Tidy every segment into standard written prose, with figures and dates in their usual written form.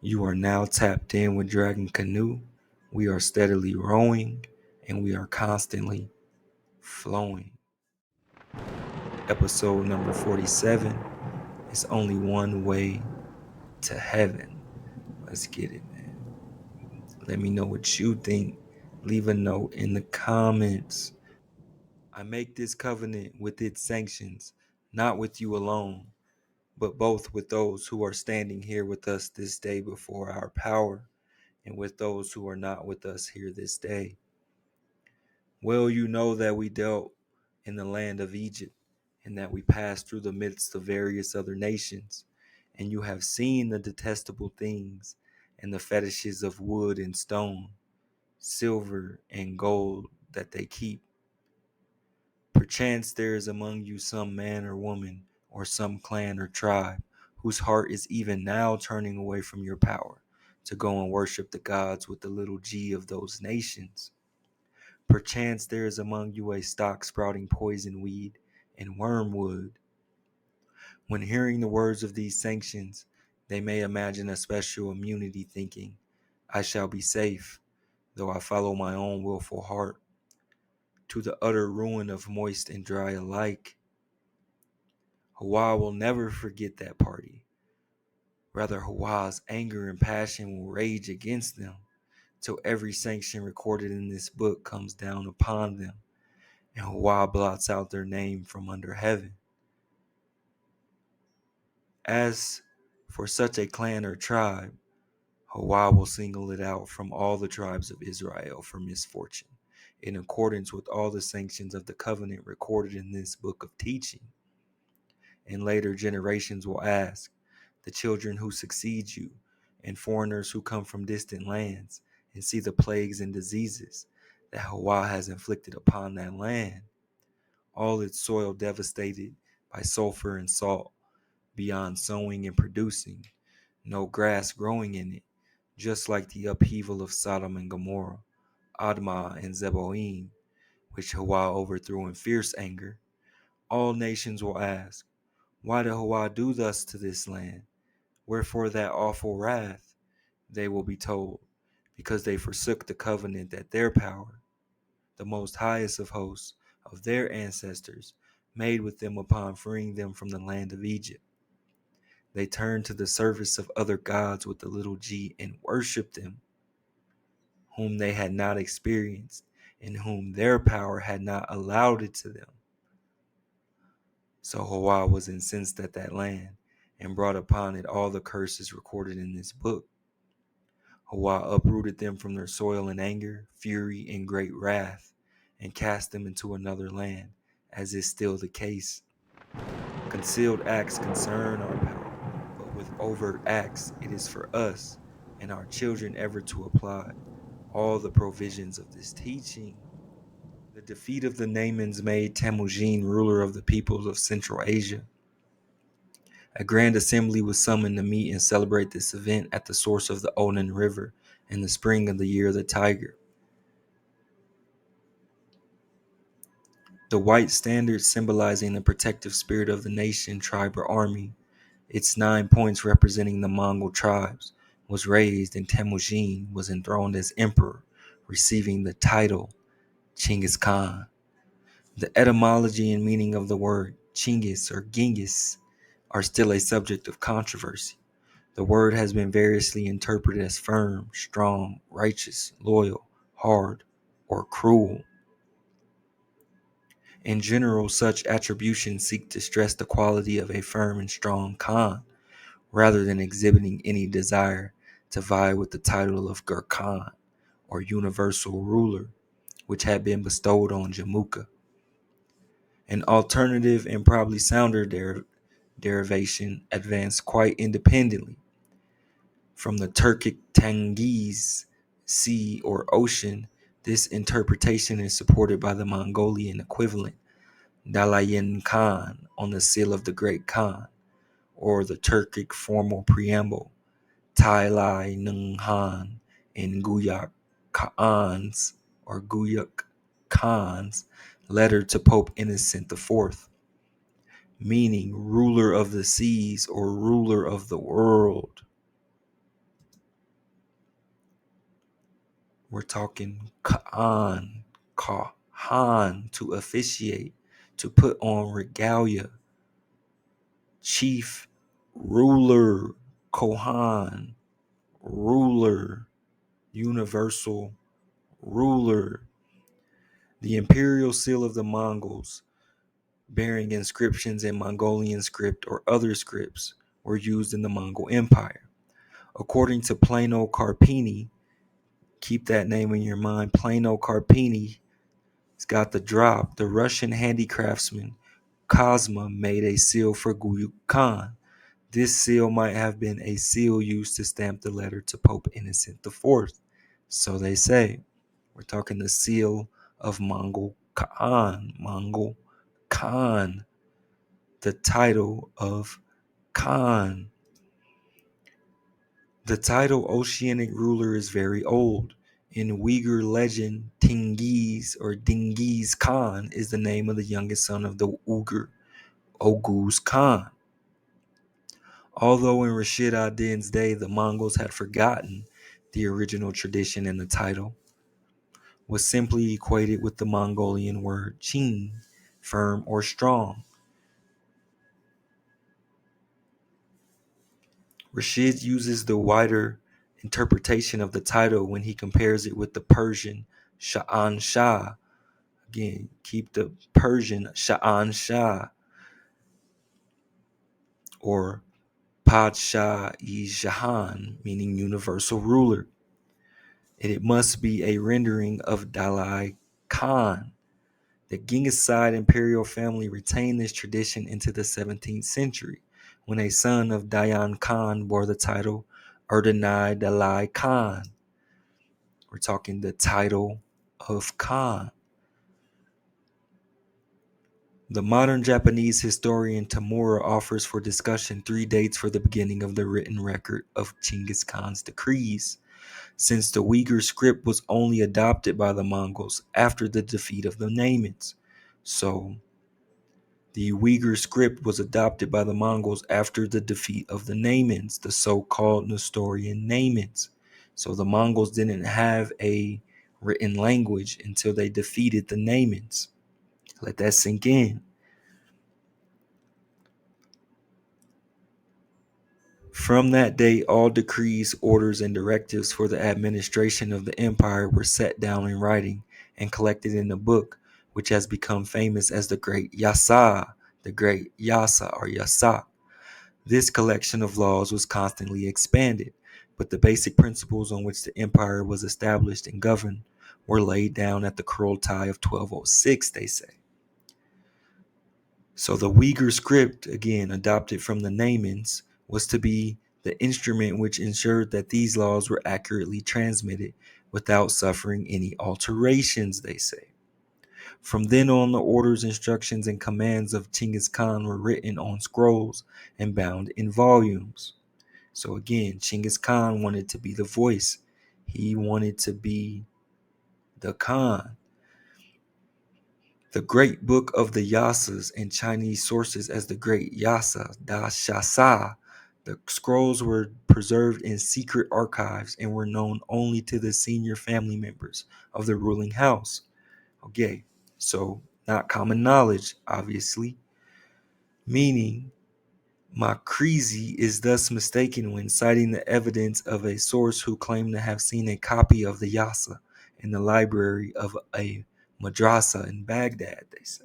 You are now tapped in with Dragon Canoe. We are steadily rowing and we are constantly flowing. Episode number 47 is only one way to heaven. Let's get it, man. Let me know what you think. Leave a note in the comments. I make this covenant with its sanctions, not with you alone, but both with those who are standing here with us this day before our power, and with those who are not with us here this day. Well, you know that we dealt in the land of Egypt, and that we passed through the midst of various other nations, and you have seen the detestable things and the fetishes of wood and stone, silver and gold that they keep. Perchance there is among you some man or woman, or some clan or tribe, whose heart is even now turning away from your power to go and worship the gods with the little g of those nations. Perchance there is among you a stock sprouting poison weed and wormwood. When hearing the words of these sanctions, they may imagine a special immunity, thinking, I shall be safe, though I follow my own willful heart, to the utter ruin of moist and dry alike. Hawa will never forget that party. Rather, Hawa's anger and passion will rage against them, till every sanction recorded in this book comes down upon them, and Hawa blots out their name from under heaven. As for such a clan or tribe, Hawa will single it out from all the tribes of Israel for misfortune, in accordance with all the sanctions of the covenant recorded in this book of teaching. And later generations will ask, the children who succeed you, and foreigners who come from distant lands, and see the plagues and diseases that Hawa has inflicted upon that land, all its soil devastated by sulfur and salt, beyond sowing and producing, no grass growing in it, just like the upheaval of Sodom and Gomorrah, Admah and Zeboim, which Hawa overthrew in fierce anger. All nations will ask, why did Hawa do thus to this land? Wherefore that awful wrath? They will be told, because they forsook the covenant that their power, the most highest of hosts, of their ancestors, made with them upon freeing them from the land of Egypt. They turned to the service of other gods with the little g and worshipped them, whom they had not experienced, and whom their power had not allowed it to them. So Hawa was incensed at that land, and brought upon it all the curses recorded in this book. Hawa uprooted them from their soil in anger, fury, and great wrath, and cast them into another land, as is still the case. Concealed acts concern our power, but with overt acts it is for us and our children ever to apply all the provisions of this teaching. The defeat of the Naimans made Temujin ruler of the peoples of Central Asia. A grand assembly was summoned to meet and celebrate this event at the source of the Onan River in the spring of the year of the tiger. The white standard symbolizing the protective spirit of the nation, tribe, or army, its 9 points representing the Mongol tribes, was raised, and Temujin was enthroned as emperor, receiving the title Genghis Khan. The etymology and meaning of the word Chinggis or Genghis are still a subject of controversy. The word has been variously interpreted as firm, strong, righteous, loyal, hard, or cruel. In general, such attributions seek to stress the quality of a firm and strong Khan, rather than exhibiting any desire to vie with the title of Gur Khan, or universal ruler, which had been bestowed on Jamuka. An alternative and probably sounder derivation advanced quite independently from the Turkic Tengiz Sea or Ocean. This interpretation is supported by the Mongolian equivalent Dalayan Khan on the seal of the Great Khan, or the Turkic formal preamble Tailai Nung Han in Guyak Khan's letter to Pope Innocent IV, meaning ruler of the seas or ruler of the world. We're talking Khan, to officiate, to put on regalia, chief, ruler, Kohan, ruler, universal ruler. The imperial seal of the Mongols, bearing inscriptions in Mongolian script or other scripts, were used in the Mongol Empire. According to Plano Carpini, keep that name in your mind, Plano Carpini, it's got the drop. The Russian handicraftsman Kozma made a seal for Genghis Khan. This seal might have been a seal used to stamp the letter to Pope Innocent IV. So they say. We're talking the seal of Mongol Khan. Mongol Khan. The title of Khan. The title Oceanic ruler is very old. In Uyghur legend, Genghis Khan is the name of the youngest son of the Uyghur, Oghuz Khan. Although in Rashid ad-Din's day the Mongols had forgotten the original tradition, and the title was simply equated with the Mongolian word chin, firm or strong. Rashid uses the wider interpretation of the title when he compares it with the Persian Sha'an Shah. Again, keep the Persian Sha'an Shah or Padshah-i Jahan, meaning universal ruler. And it must be a rendering of Dalai Khan. The Genghis imperial family retained this tradition into the 17th century, when a son of Dayan Khan bore the title Erdonai Dalai Khan. We're talking the title of Khan. The modern Japanese historian Tamura offers for discussion 3 dates for the beginning of the written record of Genghis Khan's decrees, since the Uyghur script was only adopted by the Mongols after the defeat of the Naimids. So, the Uyghur script was adopted by the Mongols after the defeat of the Naimids, the so-called Nestorian Naimids. So the Mongols didn't have a written language until they defeated the Naimids. Let that sink in. From that day, all decrees, orders, and directives for the administration of the empire were set down in writing and collected in a book, which has become famous as the Great Yasa, the Great Yasa or Yasa. This collection of laws was constantly expanded, but the basic principles on which the empire was established and governed were laid down at the Kurultai of 1206, they say. So the Uyghur script, again adopted from the Naimids, was to be the instrument which ensured that these laws were accurately transmitted without suffering any alterations, they say. From then on, the orders, instructions, and commands of Genghis Khan were written on scrolls and bound in volumes. So again, Genghis Khan wanted to be the voice. He wanted to be the Khan. The Great Book of the Yasas in Chinese sources as the Great Yasa, Da Shasa. The scrolls were preserved in secret archives and were known only to the senior family members of the ruling house. Okay, so not common knowledge, obviously. Meaning, Makrizi is thus mistaken when citing the evidence of a source who claimed to have seen a copy of the Yasa in the library of a madrasa in Baghdad, they say.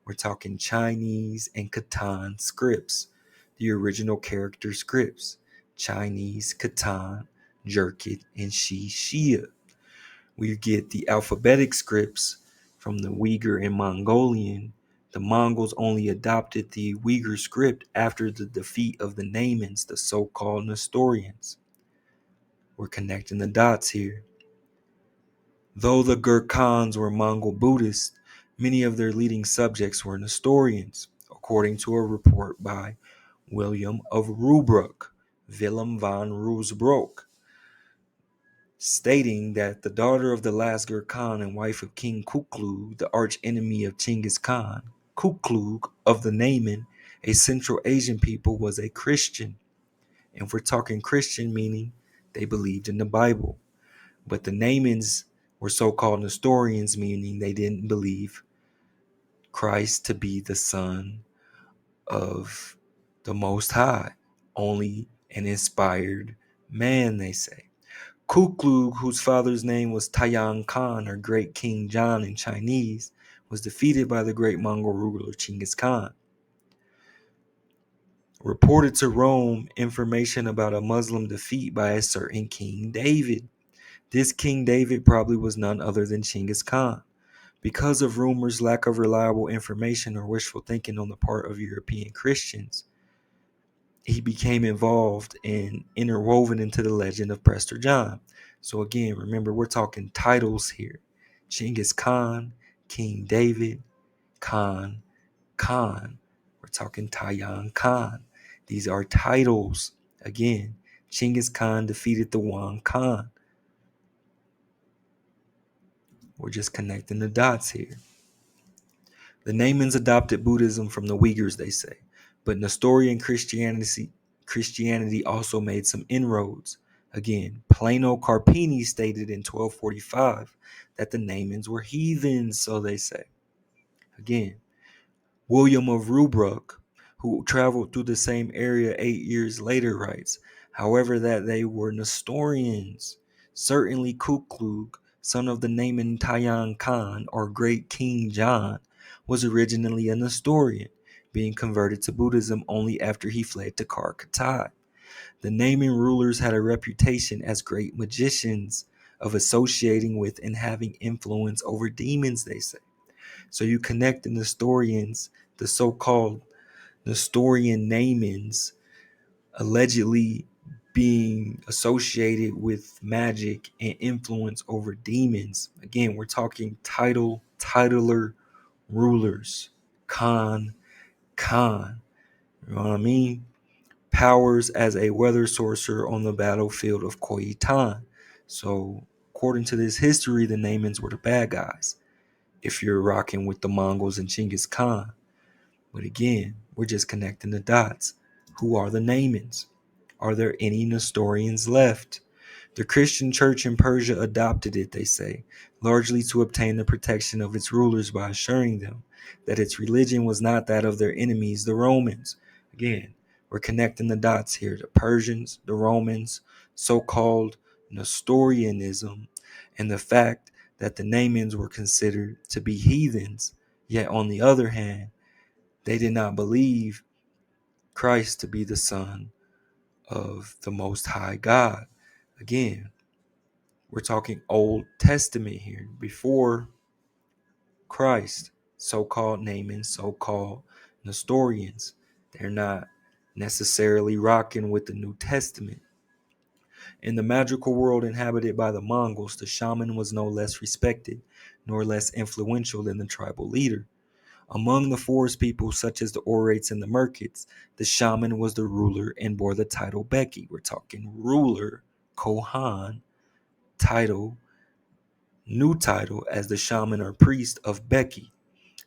We're talking Chinese and Khitan scripts, the original character scripts. Chinese, Khitan, Jerkit, and Shia. We get the alphabetic scripts from the Uyghur and Mongolian. The Mongols only adopted the Uyghur script after the defeat of the Naimids, the so-called Nestorians. We're connecting the dots here. Though the Gurkhans were Mongol Buddhists, many of their leading subjects were Nestorians, according to a report by William of Rubruck, Willem van Roosebrooke, stating that the daughter of the last Khan and wife of King Kuklug, the arch enemy of Genghis Khan, Kuklug of the Naiman, a Central Asian people, was a Christian. And if we're talking Christian, meaning they believed in the Bible. But the Naimans were so-called Nestorians, meaning they didn't believe Christ to be the Son of the Most High, only an inspired man, they say. Kuklug, whose father's name was Taiyang Khan, or Great King John in Chinese, was defeated by the great Mongol ruler Genghis Khan. Reported to Rome information about a Muslim defeat by a certain King David. This King David probably was none other than Genghis Khan. Because of rumors, lack of reliable information, or wishful thinking on the part of European Christians, he became involved and interwoven into the legend of Prester John. So again, remember, we're talking titles here. Genghis Khan, King David, Khan, Khan. We're talking Taiyang Khan. These are titles. Again, Genghis Khan defeated the Wang Khan. We're just connecting the dots here. The Naimans adopted Buddhism from the Uyghurs, they say, but Nestorian Christianity also made some inroads. Again, Plano Carpini stated in 1245 that the Naimans were heathens, so they say. Again, William of Rubruck, who traveled through the same area 8 years later, writes, however, that they were Nestorians. Certainly Kuklug, son of the Naiman Taiyang Khan, or Great King John, was originally a Nestorian, being converted to Buddhism only after he fled to Karkatai. The Naiman rulers had a reputation as great magicians, of associating with and having influence over demons, they say. So you connect the Nestorians, the so-called Nestorian Naimans, allegedly being associated with magic and influence over demons. Again, we're talking titler, rulers, Khan. You know what I mean? Powers as a weather sorcerer on the battlefield of Khoisan. So, according to this history, the Naimans were the bad guys, if you're rocking with the Mongols and Genghis Khan. But again, we're just connecting the dots. Who are the Naimans? Are there any Nestorians left? The Christian church in Persia adopted it, they say, largely to obtain the protection of its rulers by assuring them that its religion was not that of their enemies, the Romans. Again, we're connecting the dots here. The Persians, the Romans, so-called Nestorianism, and the fact that the Naimans were considered to be heathens. Yet on the other hand, they did not believe Christ to be the Son of the Most High God. Again, we're talking Old Testament here, before Christ. So-called Naimans, so-called Nestorians. They're not necessarily rocking with the New Testament. In the magical world inhabited by the Mongols, the shaman was no less respected nor less influential than the tribal leader. Among the forest people, such as the Orates and the Merkits, the shaman was the ruler and bore the title Beki. We're talking ruler, Kohan, title, new title as the shaman or priest of Beki.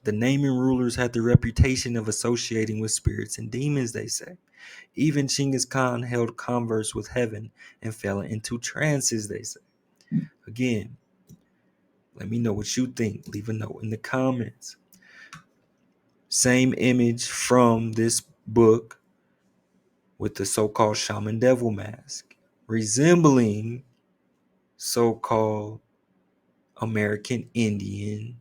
The Naiman rulers had the reputation of associating with spirits and demons, they say. Even Genghis Khan held converse with heaven and fell into trances, they say. Again, let me know what you think. Leave a note in the comments. Same image from this book with the so-called shaman devil mask, resembling so-called American Indian,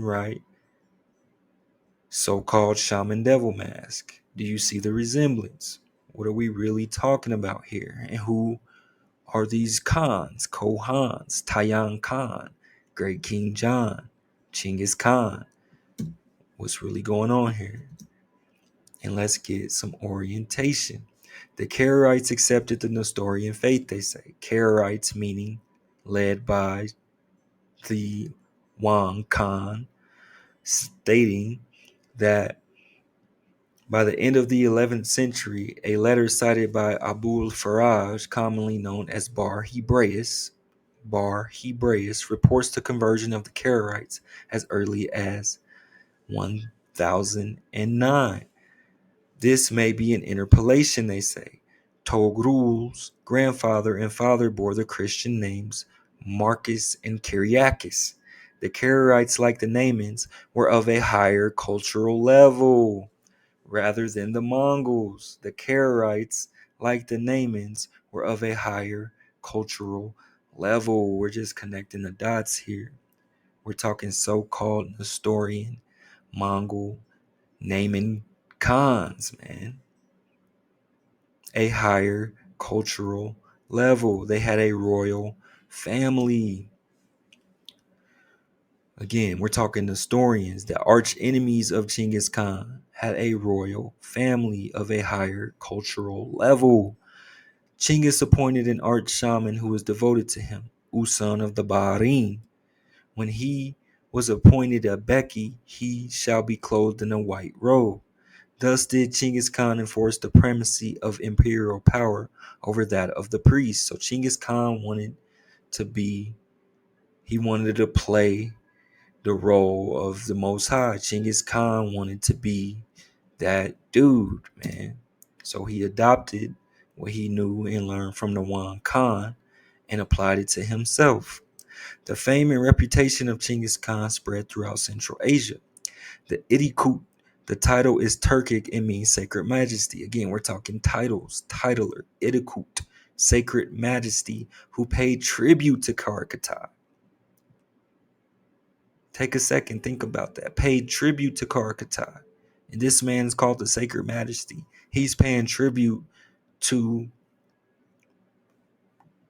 right? So-called shaman devil mask. Do you see the resemblance? What are we really talking about here? And who are these Khans, Kohans, Taiyang Khan, Great King John, Genghis Khan? What's really going on here? And let's get some orientation. The Karaites accepted the Nestorian faith, they say. Karaites meaning led by the Wang Khan, stating that by the end of the 11th century, a letter cited by Abul Faraj, commonly known as Bar Hebraeus, reports the conversion of the Karaites as early as 1009. This may be an interpolation, they say, Togrul's grandfather and father bore the Christian names Marcus and Kyriakis. The Karaites, like the Naimans, were of a higher cultural level rather than the Mongols. The Karaites, like the Naimans, were of a higher cultural level. We're just connecting the dots here. We're talking so-called Nestorian, Mongol, Naiman Khans, man. A higher cultural level. They had a royal family. Again, we're talking Nestorians, the arch enemies of Genghis Khan, had a royal family of a higher cultural level. Genghis appointed an arch shaman who was devoted to him, Usan of the Bahrain. When he was appointed a Beki, he shall be clothed in a white robe. Thus did Genghis Khan enforce the primacy of imperial power over that of the priests. So Genghis Khan wanted to play the role of the Most High. Genghis Khan wanted to be that dude, man. So he adopted what he knew and learned from the Wang Khan and applied it to himself. The fame and reputation of Genghis Khan spread throughout Central Asia. The Idikut, the title is Turkic and means sacred majesty. Again, we're talking titles. Titler, Idikut, sacred majesty, who paid tribute to Karakatai. Take a second, think about that. Paid tribute to Karakatai. And this man is called the sacred majesty. He's paying tribute to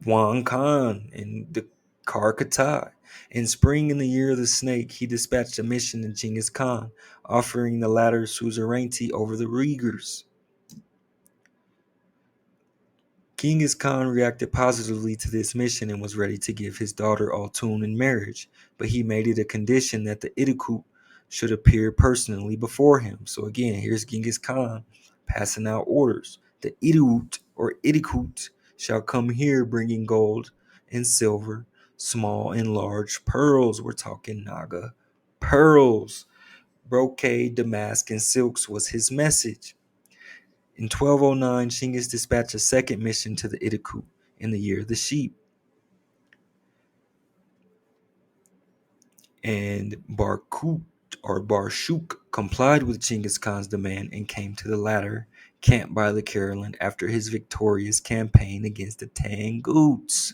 Wang Khan and the Karakatai. In spring, in the year of the snake, he dispatched a mission to Genghis Khan, offering the latter suzerainty over the Uyghurs. Genghis Khan reacted positively to this mission and was ready to give his daughter Altun in marriage, but he made it a condition that the Idikut should appear personally before him. So again, here's Genghis Khan passing out orders. The Idikut shall come here bringing gold and silver, small and large pearls. We're talking Naga pearls. Brocade, damask, and silks was his message. In 1209, Genghis dispatched a second mission to the Idikut in the year of the sheep. And Barkut or Barshuk complied with Genghis Khan's demand and came to the latter camp by the Caroline after his victorious campaign against the Tanguts.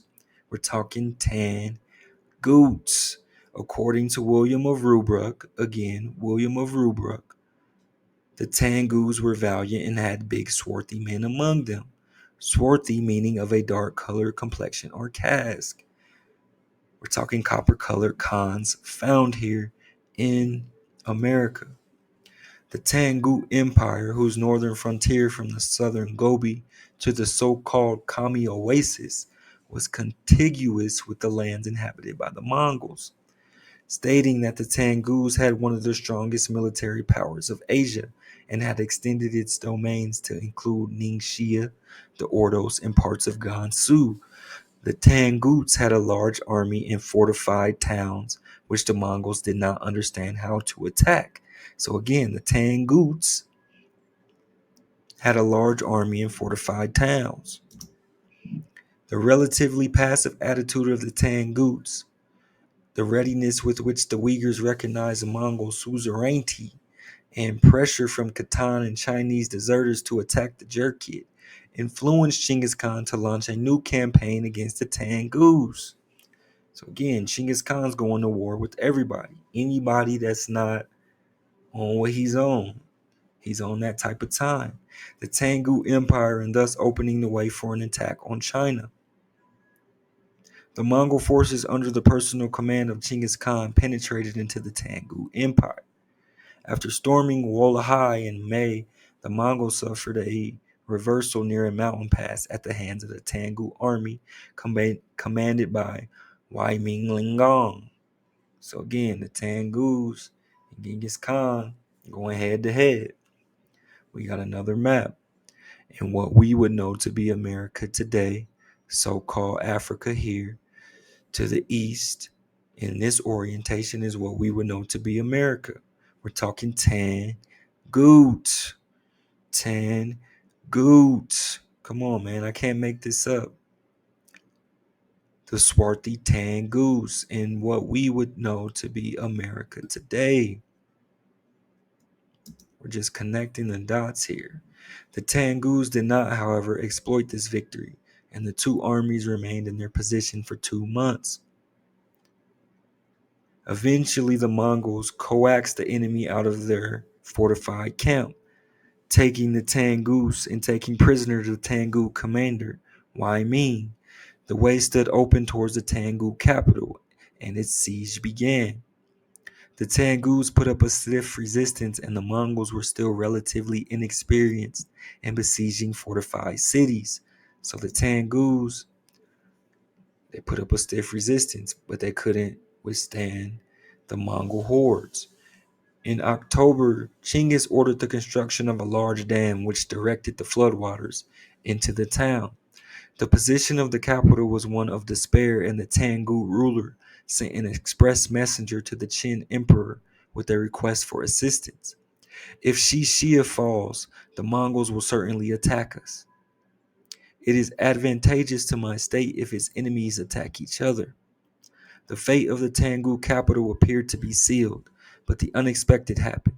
We're talking Tanguts. According to William of Rubruck, again, William of Rubruck, the Tangus were valiant and had big swarthy men among them. Swarthy meaning of a dark colored complexion or cask. We're talking copper-colored Khans found here in America. The Tangut Empire, whose northern frontier from the southern Gobi to the so-called Kami Oasis was contiguous with the lands inhabited by the Mongols, stating that the Tangus had one of the strongest military powers of Asia and had extended its domains to include Ningxia, the Ordos, and parts of Gansu. The Tanguts had a large army and fortified towns, which the Mongols did not understand how to attack. So again, the Tanguts had a large army and fortified towns. The relatively passive attitude of the Tanguts, the readiness with which the Uyghurs recognized Mongol suzerainty, and pressure from Khitan and Chinese deserters to attack the Jerkid influenced Genghis Khan to launch a new campaign against the Tangus. So again, Genghis Khan's going to war with everybody. Anybody that's not on what he's on. He's on that type of time. The Tangut Empire, and thus opening the way for an attack on China. The Mongol forces under the personal command of Genghis Khan penetrated into the Tangut Empire. After storming Wolahai in May, the Mongols suffered a reversal near a mountain pass at the hands of the Tangut army commanded by Wai Ming Lingong. So again, the Tangus and Genghis Khan going head to head. We got another map. And what we would know to be America today, so-called Africa here, to the east, in this orientation is what we would know to be America. We're talking Tangut. Tangut. Come on, man. I can't make this up. The swarthy Tangus in what we would know to be America today. We're just connecting the dots here. The Tangus did not, however, exploit this victory, and the two armies remained in their position for 2 months. Eventually, the Mongols coaxed the enemy out of their fortified camp, taking the Tangus and taking prisoner the Tangu commander, Wang Ming. The way stood open towards the Tangu capital, and its siege began. The Tangus put up a stiff resistance, and the Mongols were still relatively inexperienced in besieging fortified cities. So the Tangus, they put up a stiff resistance, but they couldn't withstand the Mongol hordes. In October, Genghis ordered the construction of a large dam which directed the floodwaters into the town. The position of the capital was one of despair, and the Tangu ruler sent an express messenger to the Qin emperor with a request for assistance. If Shishia falls, the Mongols will certainly attack us. It is advantageous to my state if its enemies attack each other. The fate of the Tangu capital appeared to be sealed, but the unexpected happened.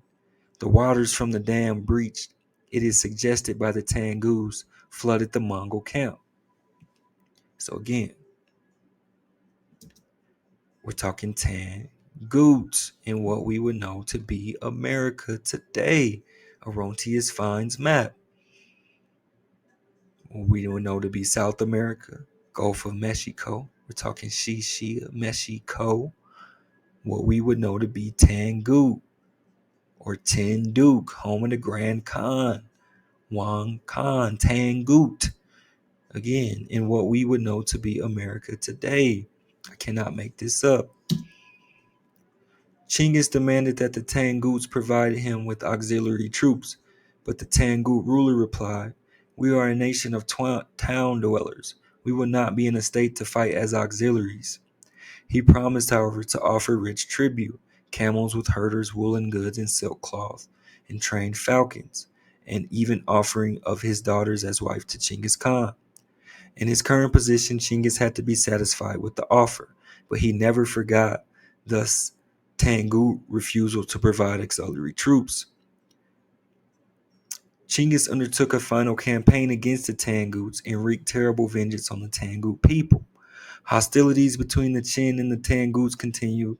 The waters from the dam breached, it is suggested by the Tangus, flooded the Mongol camp. So again, we're talking Tangus in what we would know to be America today. Arontius finds map. What we would know to be South America, Gulf of Mexico. We're talking Shishia, Mexico. What we would know to be Tangu or Tinduk, home of the Grand Khan, Wang Khan, Tangut. Again, in what we would know to be America today. I cannot make this up. Genghis demanded that the Tanguts provide him with auxiliary troops, but the Tangut ruler replied, "We are a nation of town dwellers. We will not be in a state to fight as auxiliaries." He promised, however, to offer rich tribute, camels with herders' woolen goods and silk cloth, and trained falcons, and even offering of his daughters as wife to Genghis Khan. In his current position, Genghis had to be satisfied with the offer, but he never forgot thus Tangut refusal to provide auxiliary troops. Genghis undertook a final campaign against the Tanguts and wreaked terrible vengeance on the Tangut people. Hostilities between the Qin and the Tanguts continued,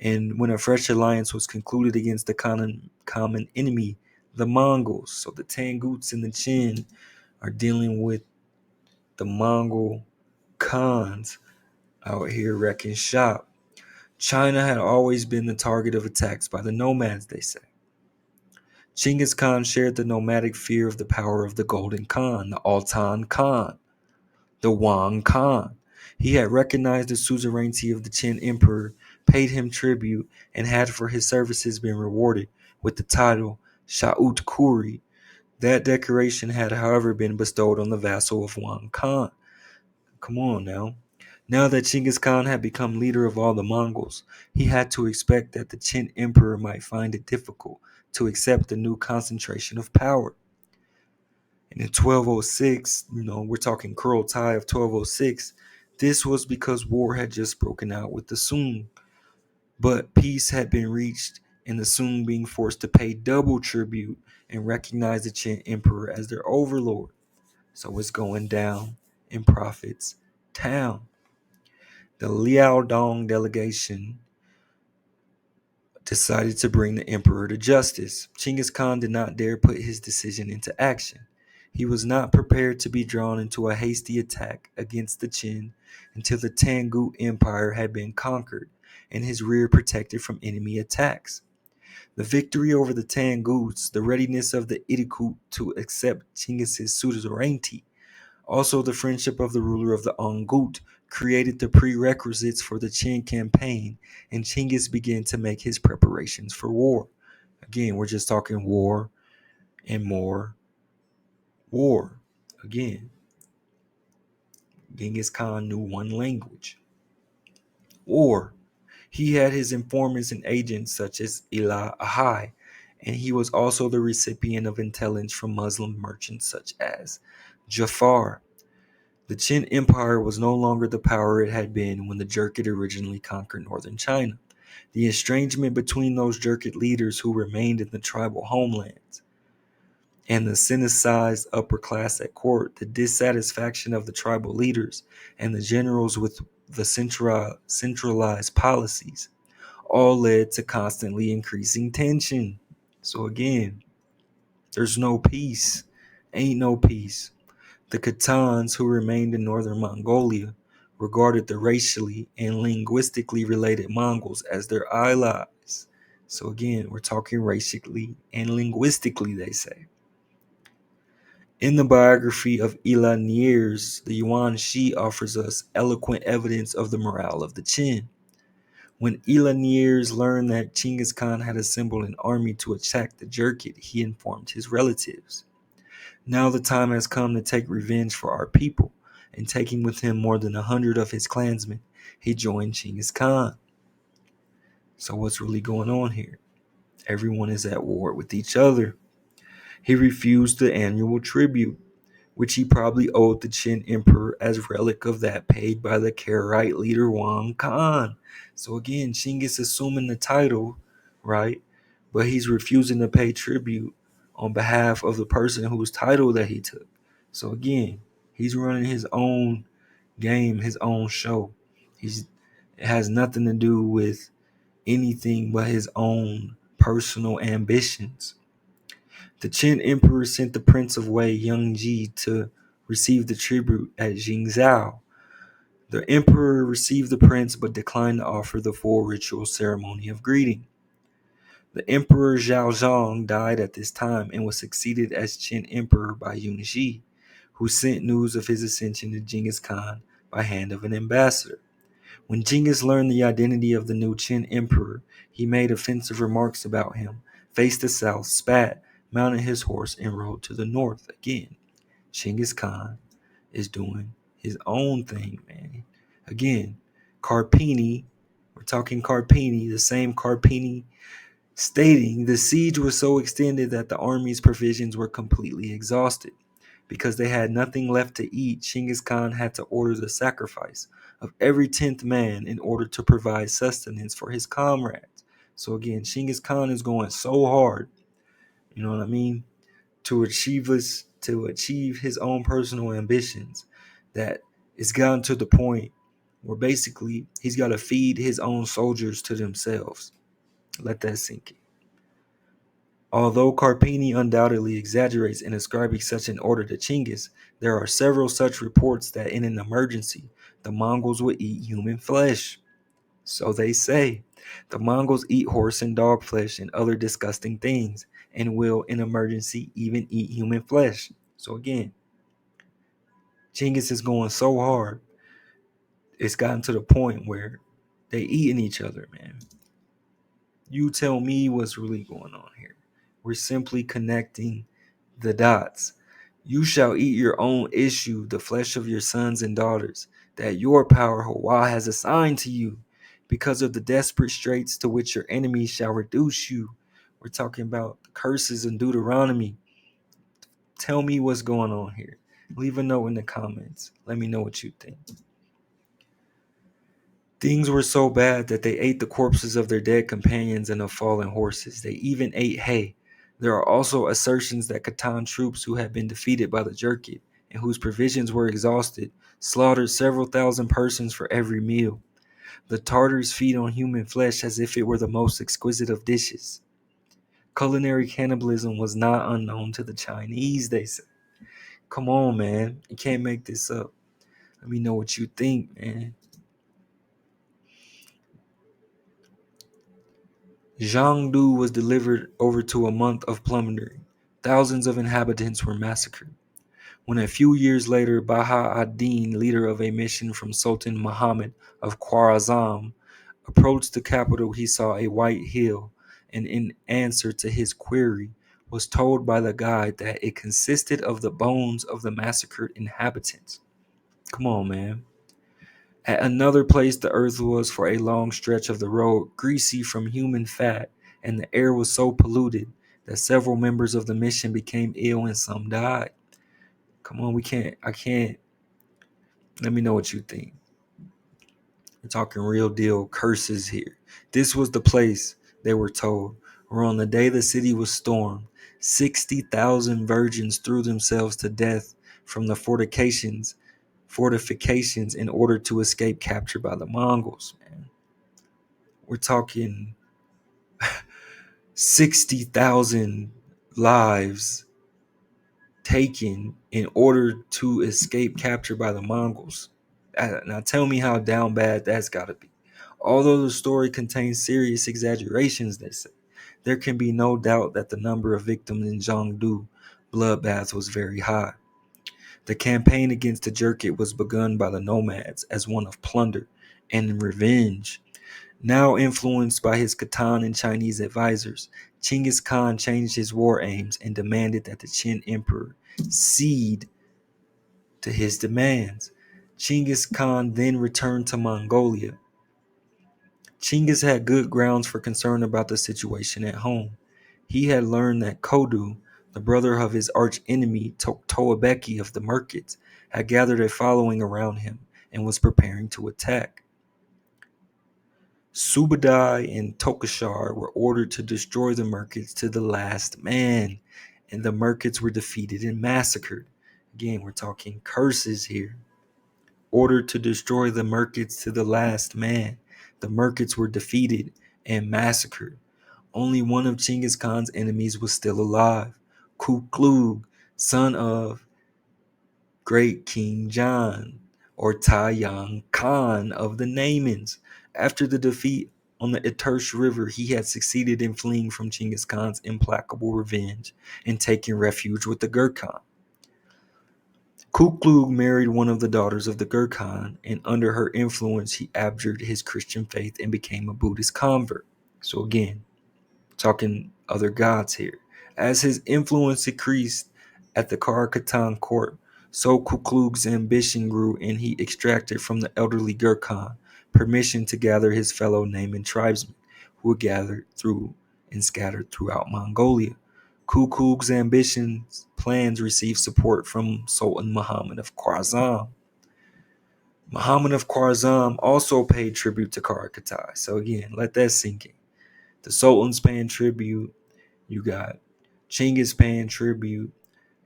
and when a fresh alliance was concluded against the common enemy, the Mongols. So the Tanguts and the Qin are dealing with the Mongol Khans out here wrecking shop. China had always been the target of attacks by the nomads, they say. Genghis Khan shared the nomadic fear of the power of the Golden Khan, the Altan Khan, the Wang Khan. He had recognized the suzerainty of the Qin emperor, paid him tribute, and had for his services been rewarded with the title Sha'ut Kuri. That decoration had, however, been bestowed on the vassal of Wang Khan. Come on now. Now that Genghis Khan had become leader of all the Mongols, he had to expect that the Qin emperor might find it difficult to accept the new concentration of power. And in 1206, we're talking Kurultai of 1206, this was because war had just broken out with the Sung. But peace had been reached, and the Sung being forced to pay double tribute and recognize the Qin emperor as their overlord. So it's going down in Prophet's town. The Liaodong delegation decided to bring the emperor to justice. Genghis Khan did not dare put his decision into action. He was not prepared to be drawn into a hasty attack against the Qin until the Tangut Empire had been conquered and his rear protected from enemy attacks. The victory over the Tanguts, the readiness of the Idikut to accept Genghis' suzerainty, also the friendship of the ruler of the Ongut created the prerequisites for the Qin campaign, and Genghis began to make his preparations for war. Again, we're just talking war and more war. Again, Genghis Khan knew one language: war. He had his informants and agents such as Ila Ahai, and he was also the recipient of intelligence from Muslim merchants such as Jafar. The Qin Empire was no longer the power it had been when the Jurkid originally conquered northern China. The estrangement between those Jurkid leaders who remained in the tribal homelands and the Sinicized upper class at court, the dissatisfaction of the tribal leaders and the generals with the centralized policies, all led to constantly increasing tension. So again, there's no peace. Ain't no peace. The Khitans, who remained in northern Mongolia, regarded the racially and linguistically related Mongols as their allies. So again, we're talking racially and linguistically, they say. In the biography of Ilaniers, the Yuan Shi offers us eloquent evidence of the morale of the Qin. When Ilaniers learned that Genghis Khan had assembled an army to attack the Jurkid, he informed his relatives. Now the time has come to take revenge for our people, and taking with him more than 100 of his clansmen, he joined Genghis Khan. So what's really going on here? Everyone is at war with each other. He refused the annual tribute, which he probably owed the Qin emperor as relic of that paid by the Karaite leader Wang Khan. So again, Genghis assuming the title, right? But he's refusing to pay tribute on behalf of the person whose title that he took. So again, he's running his own game, his own show. It has nothing to do with anything but his own personal ambitions. The Qin emperor sent the Prince of Wei, Yangji, to receive the tribute at Jingzhou. The emperor received the prince but declined to offer the full ritual ceremony of greeting. The emperor Zhaozong died at this time and was succeeded as Qin emperor by Yunji, who sent news of his ascension to Genghis Khan by hand of an ambassador. When Genghis learned the identity of the new Qin emperor, he made offensive remarks about him, faced the south, spat, mounted his horse, and rode to the north. Again, Genghis Khan is doing his own thing, man. Again, Carpini, we're talking Carpini, the same Carpini stating the siege was so extended that the army's provisions were completely exhausted. Because they had nothing left to eat, Genghis Khan had to order the sacrifice of every 10th man in order to provide sustenance for his comrades. So again, Genghis Khan is going so hard, you know what I mean, to achieve his own personal ambitions that it's gotten to the point where basically he's got to feed his own soldiers to themselves. Let that sink in. Although Carpini undoubtedly exaggerates in ascribing such an order to Genghis, there are several such reports that in an emergency, the Mongols would eat human flesh. So they say. The Mongols eat horse and dog flesh and other disgusting things, and will, in emergency, even eat human flesh. So again, Genghis is going so hard, it's gotten to the point where they eating each other, man. You tell me what's really going on here. We're simply connecting the dots. You shall eat your own issue, the flesh of your sons and daughters, that your power Hawa has assigned to you, because of the desperate straits to which your enemies shall reduce you. We're talking about the curses in Deuteronomy. Tell me what's going on here. Leave a note in the comments. Let me know what you think. Things were so bad that they ate the corpses of their dead companions and of fallen horses. They even ate hay. There are also assertions that Khitan troops who had been defeated by the Jurkid and whose provisions were exhausted slaughtered several thousand persons for every meal. The Tartars feed on human flesh as if it were the most exquisite of dishes. Culinary cannibalism was not unknown to the Chinese, they say. Come on, man. You can't make this up. Let me know what you think, man. Jiangdu was delivered over to a month of plundering. Thousands of inhabitants were massacred. When a few years later, Baha ad-Din, leader of a mission from Sultan Muhammad of Khwarazm, approached the capital, he saw a white hill, and in answer to his query, was told by the guide that it consisted of the bones of the massacred inhabitants. Come on, man. At another place, the earth was for a long stretch of the road greasy from human fat, and the air was so polluted that several members of the mission became ill and some died. Come on, I can't. Let me know what you think. We're talking real deal curses here. This was the place, they were told, where on the day the city was stormed, 60,000 virgins threw themselves to death from the fortifications in order to escape capture by the Mongols, man. We're talking 60,000 lives taken in order to escape capture by the Mongols. Now tell me how down bad that's got to be. Although the story contains serious exaggerations, they say, there can be no doubt that the number of victims in Zhongdu bloodbath was very high. The campaign against the Jurkit was begun by the nomads as one of plunder and revenge. Now influenced by his Khitan and Chinese advisors, Genghis Khan changed his war aims and demanded that the Qin emperor cede to his demands. Genghis Khan then returned to Mongolia. Genghis had good grounds for concern about the situation at home. He had learned that Kodu, the brother of his arch-enemy Toabeki of the Merkits, had gathered a following around him and was preparing to attack. Subadai and Tokashar were ordered to destroy the Merkits to the last man, and the Merkits were defeated and massacred. Again, we're talking curses here. Ordered to destroy the Merkits to the last man. The Merkits were defeated and massacred. Only one of Genghis Khan's enemies was still alive, Kuklug, son of Great King John, or Taiyang Khan of the Naimans. After the defeat on the Irtysh River, he had succeeded in fleeing from Genghis Khan's implacable revenge and taking refuge with the Gurkhan. Kuklug married one of the daughters of the Gurkhan, and under her influence, he abjured his Christian faith and became a Buddhist convert. So again, talking other gods here. As his influence increased at the Karakatan court, so Kuklug's ambition grew, and he extracted from the elderly Gurkhan permission to gather his fellow Nayman tribesmen, who were gathered through and scattered throughout Mongolia. Kuklug's ambitions plans received support from Sultan Muhammad of Khwarazm. Muhammad of Khwarazm also paid tribute to Karakatai. So again, let that sink in. The Sultan's paying tribute. You got Genghis paying tribute.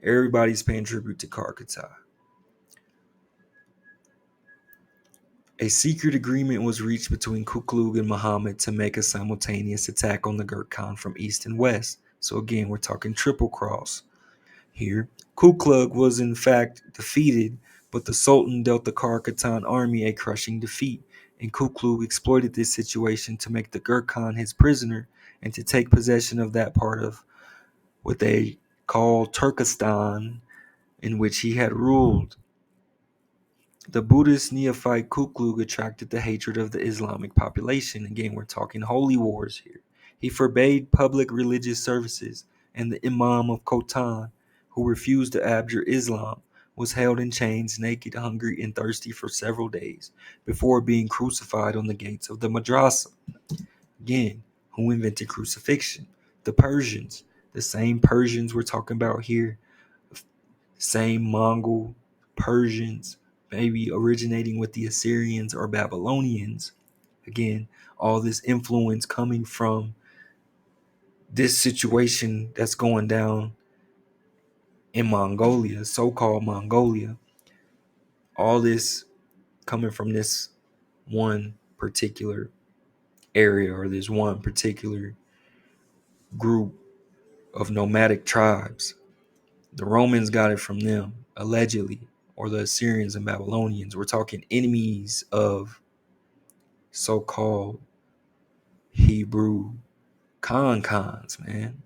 Everybody's paying tribute to Karakatai. A secret agreement was reached between Kuklug and Muhammad to make a simultaneous attack on the Gurkhan from east and west. So again, we're talking triple cross here. Kuklug was in fact defeated, but the Sultan dealt the Karakatan army a crushing defeat, and Kuklug exploited this situation to make the Gurkhan his prisoner and to take possession of that part of what they call Turkestan, in which he had ruled. The Buddhist neophyte Kuklug attracted the hatred of the Islamic population. Again, we're talking holy wars here. He forbade public religious services, and the Imam of Khotan, who refused to abjure Islam, was held in chains, naked, hungry, and thirsty for several days before being crucified on the gates of the madrasa. Again, who invented crucifixion? The Persians. The same Persians we're talking about here, same Mongol Persians, maybe originating with the Assyrians or Babylonians. Again, all this influence coming from this situation that's going down in Mongolia, so-called Mongolia. All this coming from this one particular area or this one particular group of nomadic tribes. The Romans got it from them, allegedly, or the Assyrians and Babylonians. We're talking enemies of so-called Hebrew Khans, man.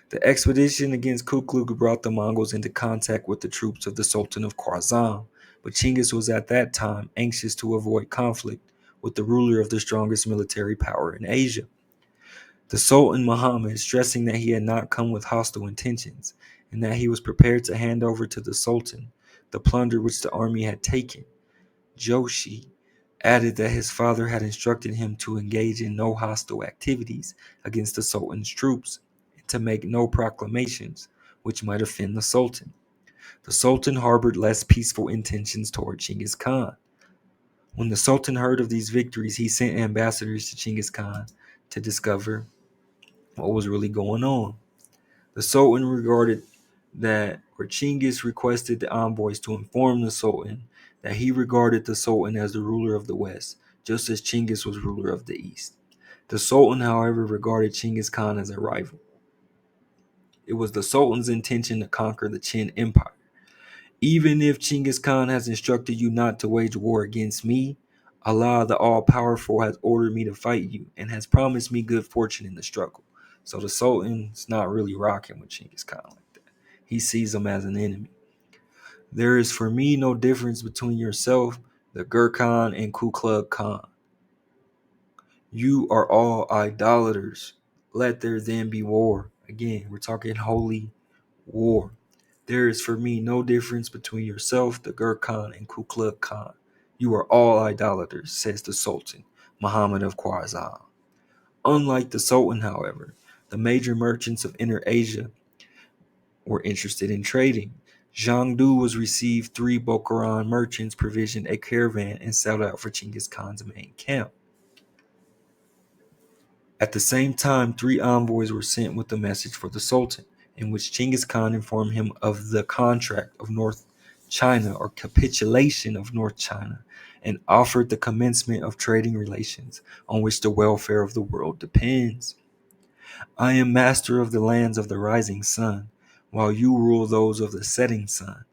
The expedition against Kuklug brought the Mongols into contact with the troops of the Sultan of Khwarazm, but Genghis was at that time anxious to avoid conflict with the ruler of the strongest military power in Asia. The Sultan Muhammad, stressing that he had not come with hostile intentions and that he was prepared to hand over to the Sultan the plunder which the army had taken, Joshi added that his father had instructed him to engage in no hostile activities against the Sultan's troops and to make no proclamations which might offend the Sultan. The Sultan harbored less peaceful intentions toward Genghis Khan. When the Sultan heard of these victories, he sent ambassadors to Genghis Khan to discover what was really going on. The Sultan regarded that, or Genghis requested the envoys to inform the Sultan that he regarded the Sultan as the ruler of the West, just as Genghis was ruler of the East. The Sultan, however, regarded Genghis Khan as a rival. It was the Sultan's intention to conquer the Qin Empire. Even if Genghis Khan has instructed you not to wage war against me, Allah the All-Powerful has ordered me to fight you and has promised me good fortune in the struggle. So the Sultan's not really rocking with Genghis Khan like that. He sees him as an enemy. There is for me no difference between yourself, the Gur Khan, and Ku Klux Khan. You are all idolaters. Let there then be war. Again, we're talking holy war. There is for me no difference between yourself, the Gur Khan, and Ku Klux Khan. You are all idolaters, says the Sultan, Muhammad of Khwarazm. Unlike the Sultan, however, the major merchants of Inner Asia were interested in trading. Zhangdu was received 3 Bokharan merchants provisioned a caravan and sailed out for Genghis Khan's main camp. At the same time, 3 envoys were sent with a message for the Sultan, in which Genghis Khan informed him of the contract of North China, or capitulation of North China, and offered the commencement of trading relations on which the welfare of the world depends. I am master of the lands of the rising sun, while you rule those of the setting sun.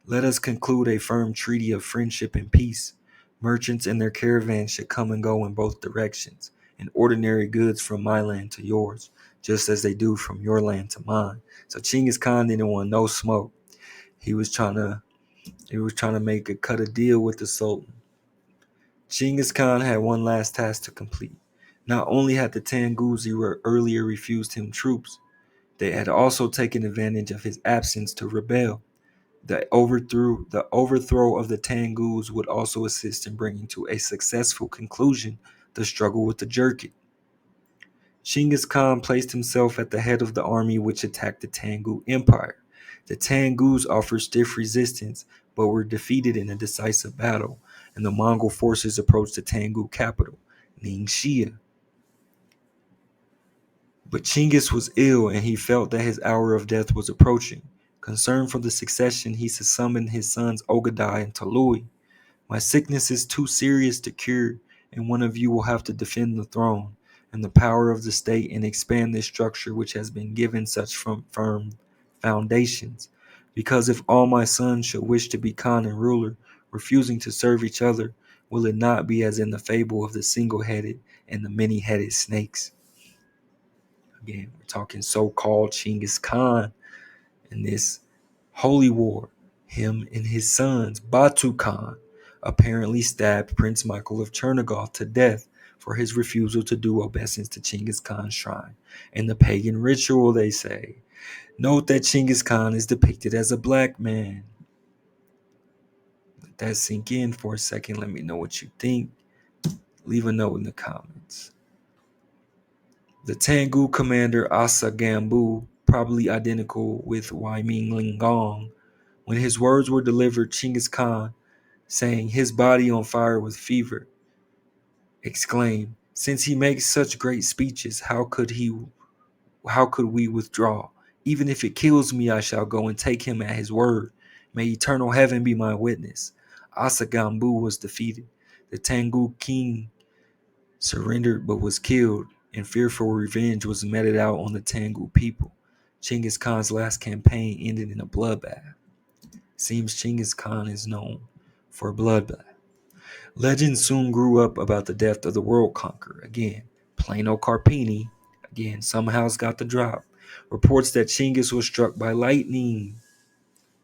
Let us conclude a firm treaty of friendship and peace. Merchants and their caravans should come and go in both directions, and ordinary goods from my land to yours, just as they do from your land to mine. So Genghis Khan didn't want no smoke. He was trying to make a cut a deal with the Sultan. Genghis Khan had one last task to complete. Not only had the Tanguzi earlier refused him troops, they had also taken advantage of his absence to rebel. The overthrow of the Tangus would also assist in bringing to a successful conclusion the struggle with the Jurchen. Genghis Khan placed himself at the head of the army which attacked the Tangu Empire. The Tangus offered stiff resistance, but were defeated in a decisive battle, and the Mongol forces approached the Tangu capital, Ningxia. But Genghis was ill, and he felt that his hour of death was approaching. Concerned for the succession, he summoned his sons Ogadai and Tolui. My sickness is too serious to cure, and one of you will have to defend the throne and the power of the state and expand this structure which has been given such firm foundations. Because if all my sons should wish to be Khan and ruler, refusing to serve each other, will it not be as in the fable of the single-headed and the many-headed snakes? Again, we're talking so-called Genghis Khan in this holy war. Him and his sons, Batu Khan, apparently stabbed Prince Michael of Chernigoff to death for his refusal to do obeisance to Genghis Khan's shrine. In the pagan ritual, they say, note that Genghis Khan is depicted as a black man. Let that sink in for a second. Let me know what you think. Leave a note in the comments. The Tangu commander Asa Gambu, probably identical with Waiming Lingong, when his words were delivered, Genghis Khan, saying his body on fire with fever, exclaimed, "Since he makes such great speeches, how could we withdraw? Even if it kills me, I shall go and take him at his word. May eternal heaven be my witness." Asagambu was defeated. The Tangu king surrendered but was killed, and fearful revenge was meted out on the Tangu people. Genghis Khan's last campaign ended in a bloodbath. Seems Genghis Khan is known for a bloodbath. Legend soon grew up about the death of the world conqueror. Again, Plano Carpini, again, somehow's got the drop. Reports that Genghis was struck by lightning.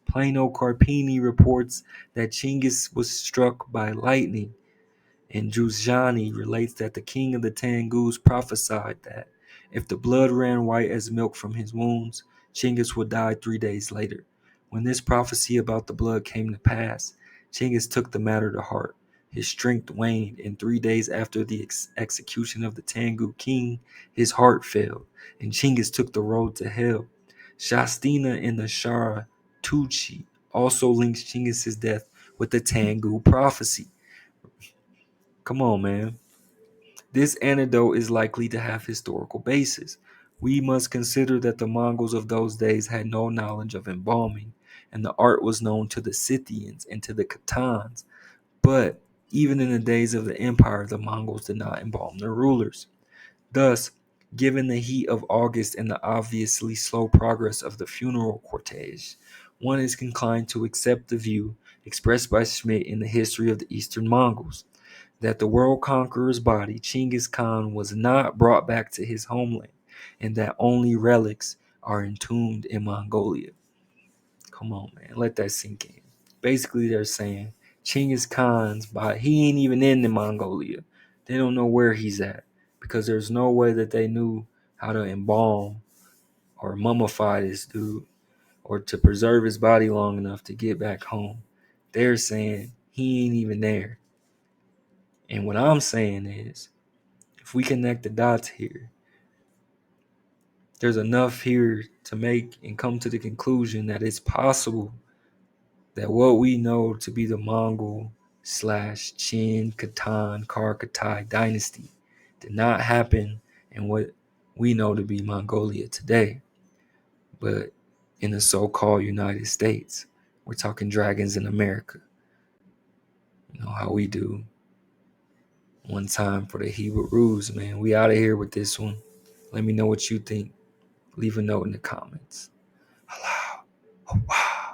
Plano Carpini reports that Genghis was struck by lightning. And Juzjani relates that the king of the Tangus prophesied that if the blood ran white as milk from his wounds, Genghis would die 3 days later. When this prophecy about the blood came to pass, Genghis took the matter to heart. His strength waned, and 3 days after the execution of the Tangu king, his heart failed, and Genghis took the road to hell. Shastina in the Shara Tucci also links Genghis' death with the Tengu prophecy. Come on, man. This anecdote is likely to have historical basis. We must consider that the Mongols of those days had no knowledge of embalming, and the art was known to the Scythians and to the Khatans. But even in the days of the empire, the Mongols did not embalm their rulers. Thus, given the heat of August and the obviously slow progress of the funeral cortege, one is inclined to accept the view expressed by Schmidt in the history of the Eastern Mongols that the world conqueror's body, Genghis Khan, was not brought back to his homeland, and that only relics are entombed in Mongolia. Come on, man, let that sink in. Basically, they're saying Genghis Khan's body, he ain't even in the Mongolia. They don't know where he's at because there's no way that they knew how to embalm or mummify this dude or to preserve his body long enough to get back home. They're saying he ain't even there. And what I'm saying is, if we connect the dots here, there's enough here to make and come to the conclusion that it's possible that what we know to be the Mongol slash Qin Khatan Kharkatai dynasty did not happen in what we know to be Mongolia today, but in the so-called United States. We're talking dragons in America. You know how we do. One time for the Hebrews, man. We out of here with this one. Let me know what you think. Leave a note in the comments. Hello. Wow.